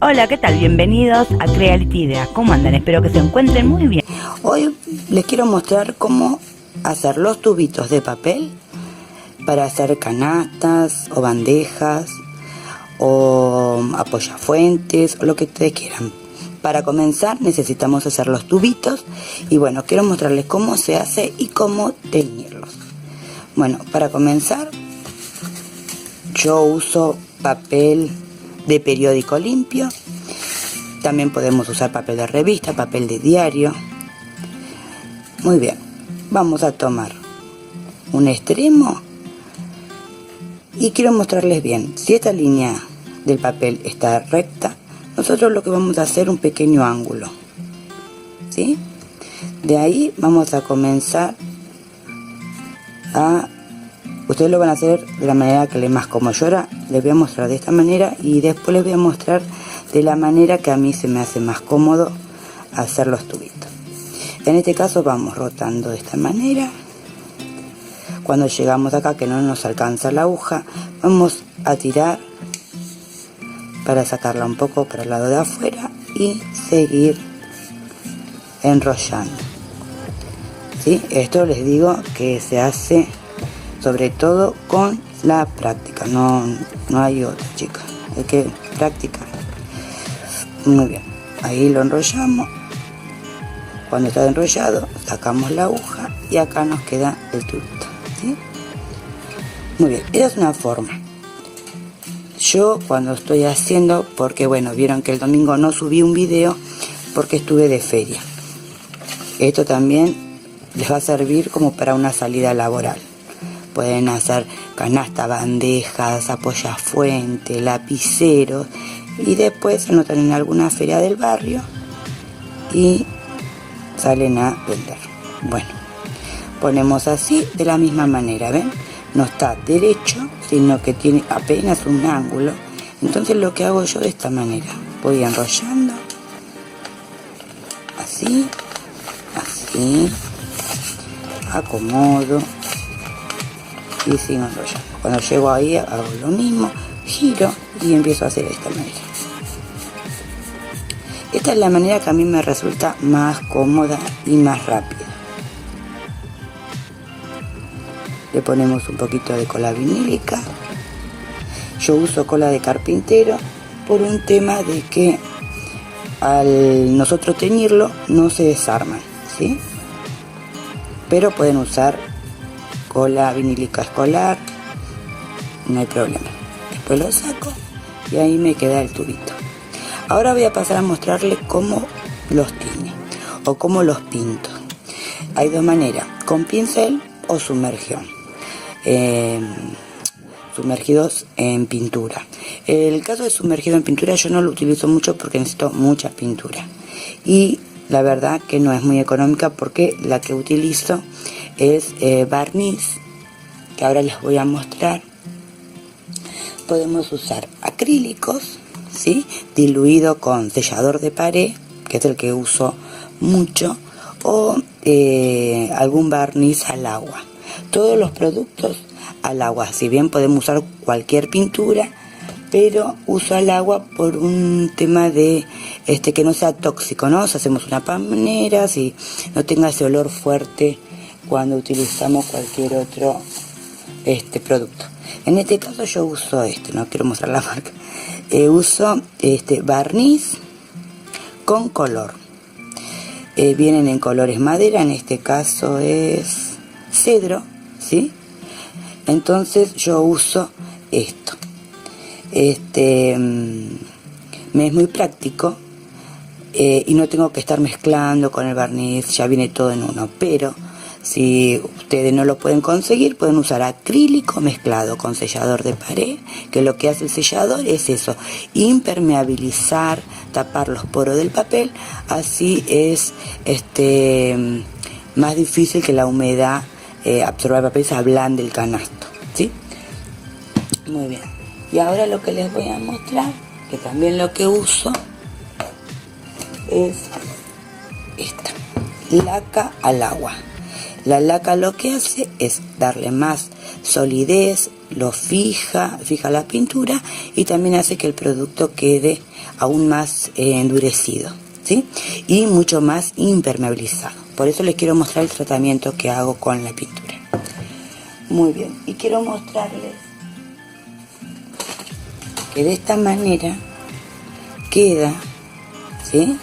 Hola, ¿qué tal? Bienvenidos a Creality Ideas. ¿Cómo andan? Espero que se encuentren muy bien. Hoy les quiero mostrar cómo hacer los tubitos de papel para hacer canastas o bandejas o apoyafuentes o lo que ustedes quieran. Para comenzar necesitamos hacer los tubitos y bueno, quiero mostrarles cómo se hace y cómo teñirlos. Bueno, para comenzar yo uso papel de periódico limpio. También podemos usar papel de revista, papel de diario. Muy bien, vamos a tomar un extremo y quiero mostrarles bien. Si esta línea del papel está recta, nosotros lo que vamos a hacer es un pequeño ángulo, ¿sí? De ahí vamos a comenzar a... Ustedes lo van a hacer de la manera que les más cómodo. Yo ahora les voy a mostrar de esta manera y después les voy a mostrar de la manera que a mí se me hace más cómodo hacer los tubitos. En este caso vamos rotando de esta manera. Cuando llegamos acá que no nos alcanza la aguja, vamos a tirar para sacarla un poco para el lado de afuera y seguir enrollando, ¿sí? Esto les digo que se hace sobre todo con la práctica, no hay otra, chicas, hay que practicar. Muy bien, ahí lo enrollamos. Cuando está enrollado sacamos la aguja y acá nos queda el tubito, ¿sí? Muy bien, esa es una forma. Yo cuando estoy haciendo, porque bueno, vieron que el domingo no subí un video porque estuve de feria. Esto también les va a servir como para una salida laboral. Pueden hacer canasta, bandejas, apoyafuente, lapiceros y después se anotan en alguna feria del barrio y salen a vender. Bueno, ponemos así de la misma manera, ¿ven? No está derecho, sino que tiene apenas un ángulo. Entonces lo que hago yo de esta manera, voy enrollando así, así, acomodo y sigo enrollando. Cuando llego ahí hago lo mismo, giro y empiezo a hacer de esta manera. Esta es la manera que a mí me resulta más cómoda y más rápida. Le ponemos un poquito de cola vinílica. Yo uso cola de carpintero por un tema de que al nosotros teñirlo no se desarman, ¿sí? Pero pueden usar cola vinílica escolar, no hay problema. Después lo saco y ahí me queda el tubito. Ahora voy a pasar a mostrarles cómo los tiñe o cómo los pinto. Hay dos maneras, con pincel o sumergión. Sumergidos en pintura. El caso de sumergido en pintura yo no lo utilizo mucho porque necesito mucha pintura. Y la verdad que no es muy económica porque la que utilizo es barniz, que ahora les voy a mostrar. Podemos usar acrílicos, ¿sí? Diluido con sellador de pared, que es el que uso mucho, o algún barniz al agua. Todos los productos al agua, si bien podemos usar cualquier pintura, pero uso al agua por un tema de que no sea tóxico, ¿no? Si hacemos una palmera, si no tenga ese olor fuerte cuando utilizamos cualquier otro producto. En este caso yo uso no quiero mostrar la marca, uso barniz con color. Vienen en colores madera, en este caso es cedro, ¿sí? Entonces yo uso esto. Me es muy práctico y no tengo que estar mezclando con el barniz, ya viene todo en uno. Pero si ustedes no lo pueden conseguir, pueden usar acrílico mezclado con sellador de pared, que lo que hace el sellador es eso, impermeabilizar, tapar los poros del papel. Así es más difícil que la humedad absorba el papel, se ablande el canasto, ¿sí? Muy bien. Y ahora lo que les voy a mostrar, que también lo que uso es esta, laca al agua. La laca lo que hace es darle más solidez lo fija la pintura y también hace que el producto quede aún más endurecido, ¿sí? Y mucho más impermeabilizado. Por eso les quiero mostrar el tratamiento que hago con la pintura. Muy bien, y quiero mostrarles que de esta manera queda, ¿sí?,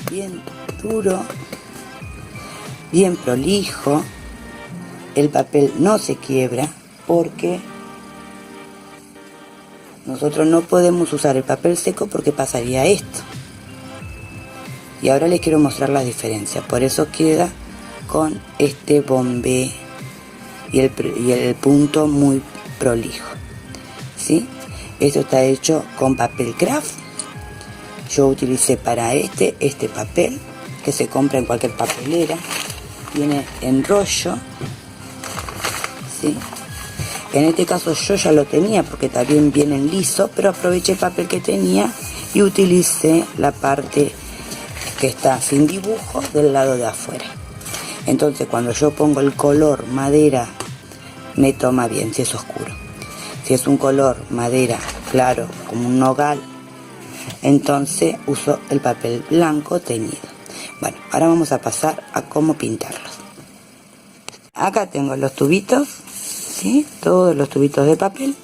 bien duro, bien prolijo. El papel no se quiebra porque nosotros no podemos usar el papel seco porque pasaría esto. Y ahora les quiero mostrar las diferencias. Por eso queda con este bombé y el punto muy prolijo, ¿sí? Esto está hecho con papel craft. Yo utilicé para este papel que se compra en cualquier papelera. Viene en rollo, ¿sí? En este caso yo ya lo tenía porque también viene en liso, pero aproveché el papel que tenía y utilicé la parte que está sin dibujo del lado de afuera. Entonces cuando yo pongo el color madera me toma bien si es oscuro. Si es un color madera claro como un nogal, entonces uso el papel blanco teñido. Bueno, ahora vamos a pasar a cómo pintarlos. Acá tengo los tubitos, ¿sí? Todos los tubitos de papel.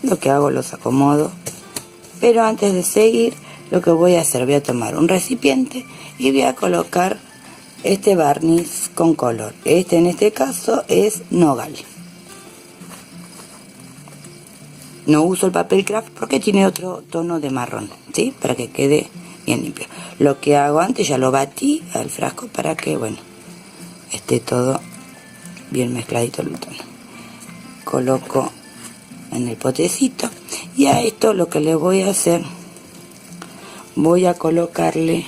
Lo que hago, los acomodo. Pero antes de seguir, lo que voy a hacer, voy a tomar un recipiente y voy a colocar este barniz con color. En este caso es nogal. No uso el papel craft porque tiene otro tono de marrón, ¿sí? Para que quede bien limpio. Lo que hago antes, ya lo batí al frasco para que, bueno, esté todo bien mezcladito el tono. Coloco en el potecito y a esto lo que le voy a hacer, voy a colocarle,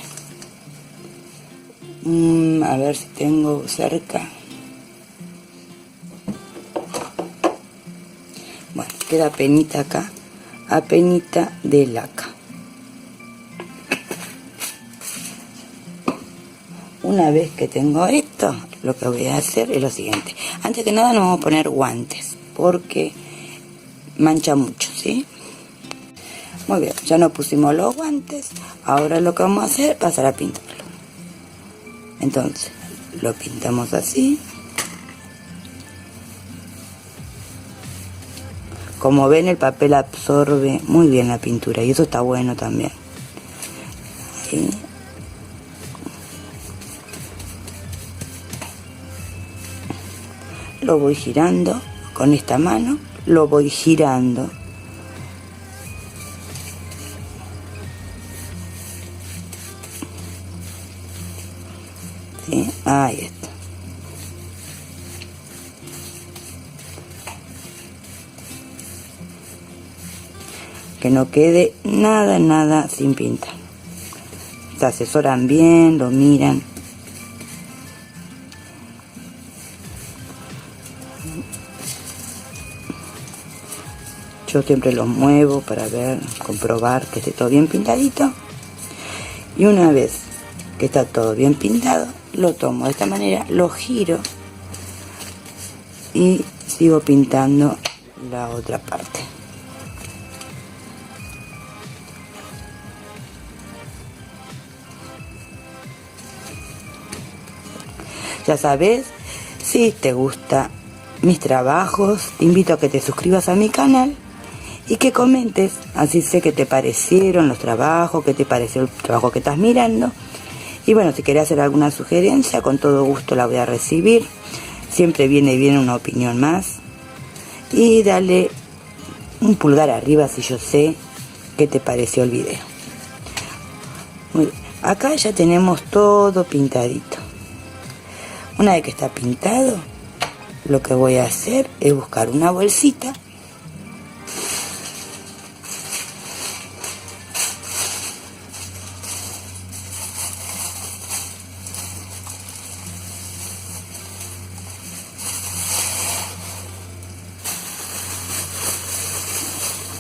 a ver si tengo cerca. Bueno, queda penita acá, apenita de laca. Una vez que tengo esto, lo que voy a hacer es lo siguiente. Antes que nada nos vamos a poner guantes, porque mancha mucho, ¿sí? Muy bien, ya nos pusimos los guantes. Ahora lo que vamos a hacer es pasar a pintarlo. Entonces, lo pintamos así. Como ven, el papel absorbe muy bien la pintura y eso está bueno también. ¿Sí? Lo voy girando con esta mano, lo voy girando. ¿Sí? Ahí está. Que no quede nada sin pintar. Se asesoran bien, lo miran. Yo siempre los muevo para ver, comprobar que esté todo bien pintadito. Y una vez que está todo bien pintado, lo tomo de esta manera, lo giro y sigo pintando la otra parte. Ya sabes, si te gusta mis trabajos, te invito a que te suscribas a mi canal y que comentes, así sé qué te parecieron los trabajos, qué te pareció el trabajo que estás mirando. Y bueno, si querés hacer alguna sugerencia, con todo gusto la voy a recibir. Siempre viene bien una opinión más. Y dale un pulgar arriba si yo sé qué te pareció el video. Muy bien. Acá ya tenemos todo pintadito. Una vez que está pintado, lo que voy a hacer es buscar una bolsita.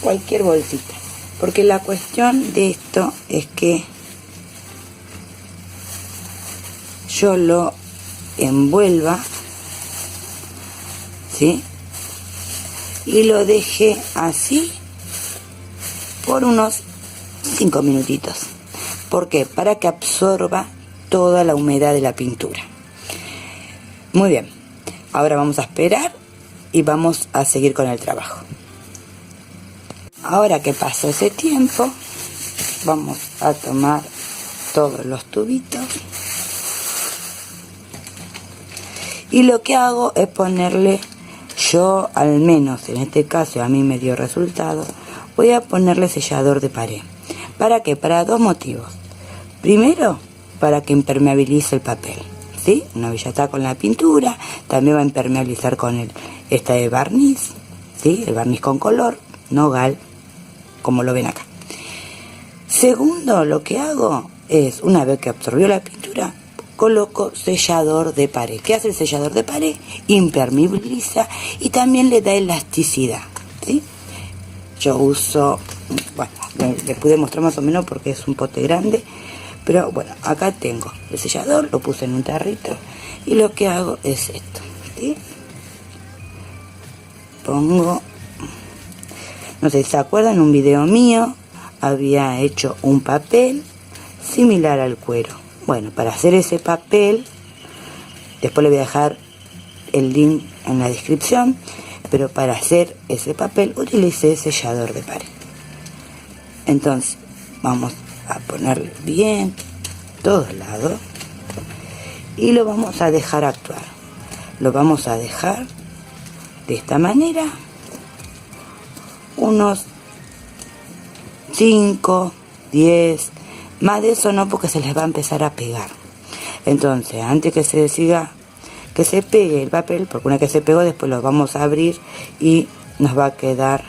Cualquier bolsita, porque la cuestión de esto es que yo lo envuelva, ¿sí? y lo dejé así por unos 5 minutitos. ¿Por qué? Para que absorba toda la humedad de la pintura. Muy bien, ahora vamos a esperar y vamos a seguir con el trabajo. Ahora que pasó ese tiempo, vamos a tomar todos los tubitos y lo que hago es ponerle, yo al menos en este caso a mí me dio resultado, voy a ponerle sellador de pared. ¿Para qué? Para dos motivos. Primero, para que impermeabilice el papel, ¿sí? Una vez ya está con la pintura, también va a impermeabilizar con este barniz, ¿sí? El barniz con color, nogal, como lo ven acá. Segundo, lo que hago es, una vez que absorbió la pintura, coloco sellador de pared. ¿Qué hace el sellador de pared? Impermeabiliza y también le da elasticidad, ¿sí? Yo uso, bueno, les pude mostrar más o menos porque es un pote grande, pero bueno, acá tengo el sellador, lo puse en un tarrito y lo que hago es esto, ¿sí? Pongo, no sé si se acuerdan, en un video mío había hecho un papel similar al cuero. Bueno, para hacer ese papel, después le voy a dejar el link en la descripción, pero para hacer ese papel utilicé sellador de pared. Entonces vamos a ponerle bien todos lados y lo vamos a dejar actuar. Lo vamos a dejar de esta manera unos 5, 10, más de eso no, porque se les va a empezar a pegar. Entonces, antes que se siga, que se pegue el papel, porque una vez que se pegó, después lo vamos a abrir y nos va a quedar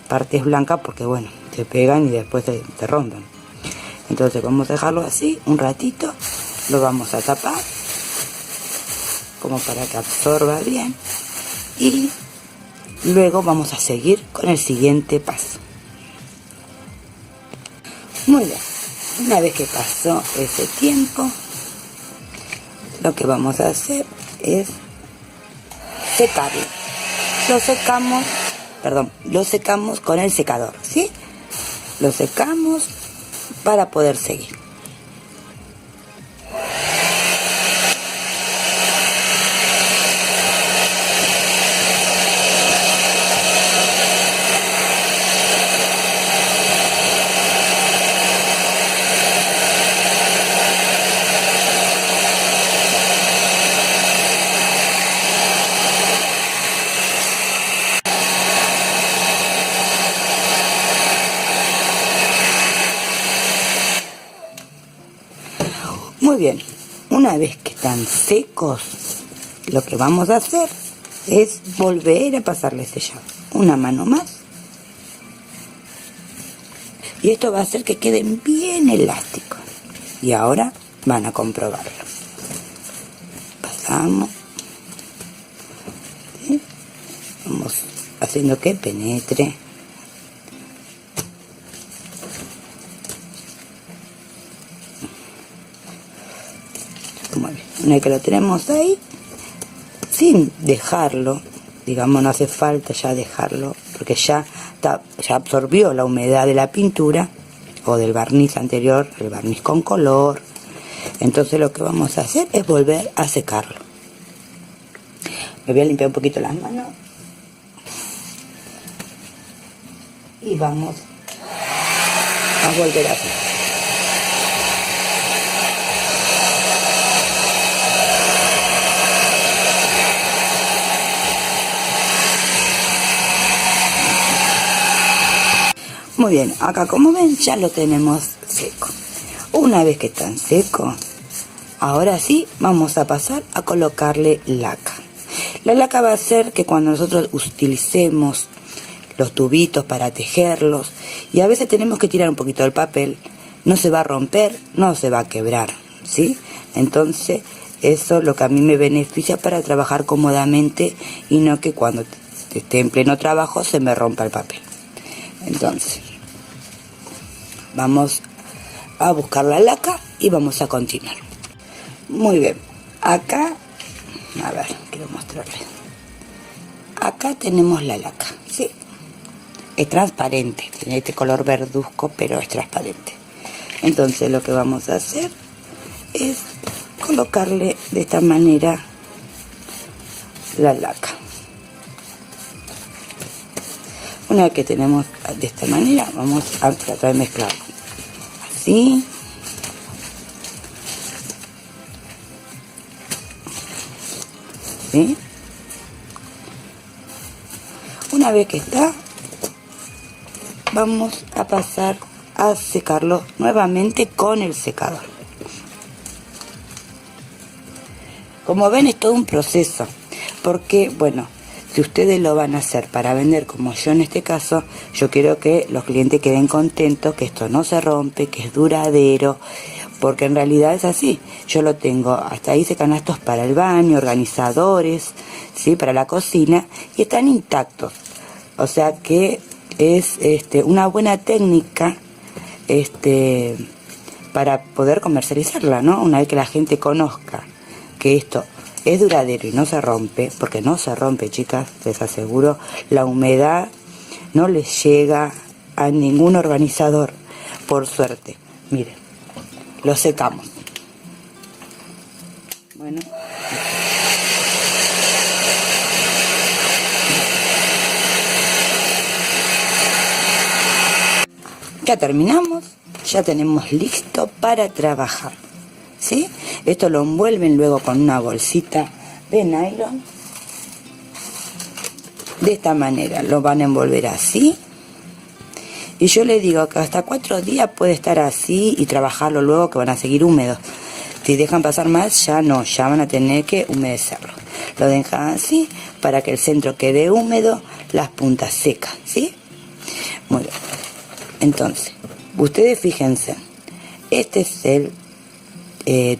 partes blancas, porque bueno, se pegan y después se rompen. Entonces vamos a dejarlo así un ratito, lo vamos a tapar, como para que absorba bien, y luego vamos a seguir con el siguiente paso. Muy bien, una vez que pasó ese tiempo, lo que vamos a hacer es secarlo. Lo secamos con el secador, ¿sí? Lo secamos para poder seguir. Muy bien, una vez que están secos, lo que vamos a hacer es volver a pasarle sellado. Una mano más. Y esto va a hacer que queden bien elásticos. Y ahora van a comprobarlo. Pasamos. ¿Sí? Vamos haciendo que penetre. Muy bien. Una vez que lo tenemos ahí, sin dejarlo, digamos, no hace falta ya dejarlo, porque ya absorbió la humedad de la pintura o del barniz anterior, el barniz con color. Entonces lo que vamos a hacer es volver a secarlo. Me voy a limpiar un poquito las manos y vamos a volver a secar. Muy bien, acá como ven ya lo tenemos seco. Una vez que están secos, ahora sí vamos a pasar a colocarle laca. La laca va a hacer que cuando nosotros utilicemos los tubitos para tejerlos, y a veces tenemos que tirar un poquito del papel, no se va a romper, no se va a quebrar, ¿sí? Entonces eso es lo que a mí me beneficia para trabajar cómodamente y no que cuando esté en pleno trabajo se me rompa el papel. Entonces vamos a buscar la laca y vamos a continuar. Muy bien, acá, a ver, quiero mostrarles. Acá acá tenemos la laca, ¿sí? Es transparente, tiene este color verduzco, pero es transparente. Entonces lo que vamos a hacer es colocarle de esta manera la laca. Una vez que tenemos de esta manera, vamos a tratar de mezclar así. ¿Sí? Una vez que está, vamos a pasar a secarlo nuevamente con el secador. Como ven, es todo un proceso, porque bueno, si ustedes lo van a hacer para vender como yo en este caso, yo quiero que los clientes queden contentos, que esto no se rompe, que es duradero, porque en realidad es así. Yo lo tengo, hasta hice canastos para el baño, organizadores, ¿sí? Para la cocina, y están intactos. O sea que es una buena técnica para poder comercializarla, ¿no? Una vez que la gente conozca que esto es duradero y no se rompe, porque no se rompe, chicas, les aseguro, la humedad no les llega a ningún organizador, por suerte. Miren, lo secamos. Bueno. Ya terminamos, ya tenemos listo para trabajar, ¿sí? Esto lo envuelven luego con una bolsita de nylon. De esta manera lo van a envolver así. Y yo les digo que hasta 4 días puede estar así y trabajarlo luego, que van a seguir húmedos. Si dejan pasar más, ya no, ya van a tener que humedecerlo. Lo dejan así para que el centro quede húmedo, las puntas secas, ¿sí? Muy bien. Entonces, ustedes fíjense, este es el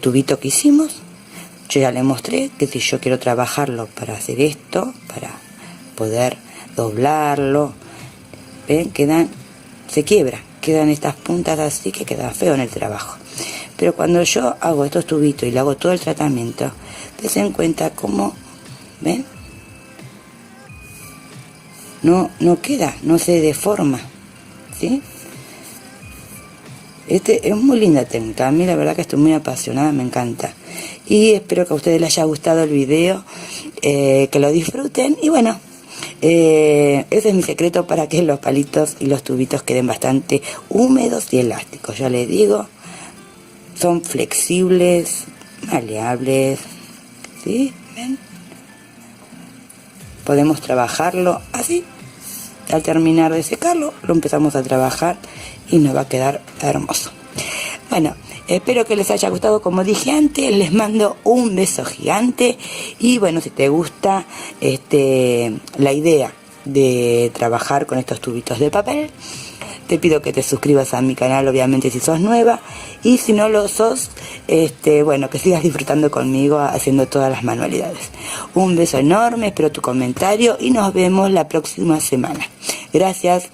tubito que hicimos. Yo ya les mostré que si yo quiero trabajarlo para hacer esto, para poder doblarlo, ven, se quiebra, quedan estas puntas así que queda feo en el trabajo. Pero cuando yo hago estos tubitos y le hago todo el tratamiento, se den cuenta cómo, ven, no queda, no se deforma, ¿sí? Es muy linda técnica, a mí la verdad que estoy muy apasionada, me encanta. Y espero que a ustedes les haya gustado el video, que lo disfruten. Y bueno, ese es mi secreto para que los palitos y los tubitos queden bastante húmedos y elásticos. Ya les digo, son flexibles, maleables, ¿sí? ¿Ven? Podemos trabajarlo así. Al terminar de secarlo, lo empezamos a trabajar y nos va a quedar hermoso. Bueno, espero que les haya gustado. Como dije antes, les mando un beso gigante. Y bueno, si te gusta la idea de trabajar con estos tubitos de papel, te pido que te suscribas a mi canal, obviamente si sos nueva, y si no lo sos, bueno, que sigas disfrutando conmigo haciendo todas las manualidades. Un beso enorme, espero tu comentario y nos vemos la próxima semana. Gracias.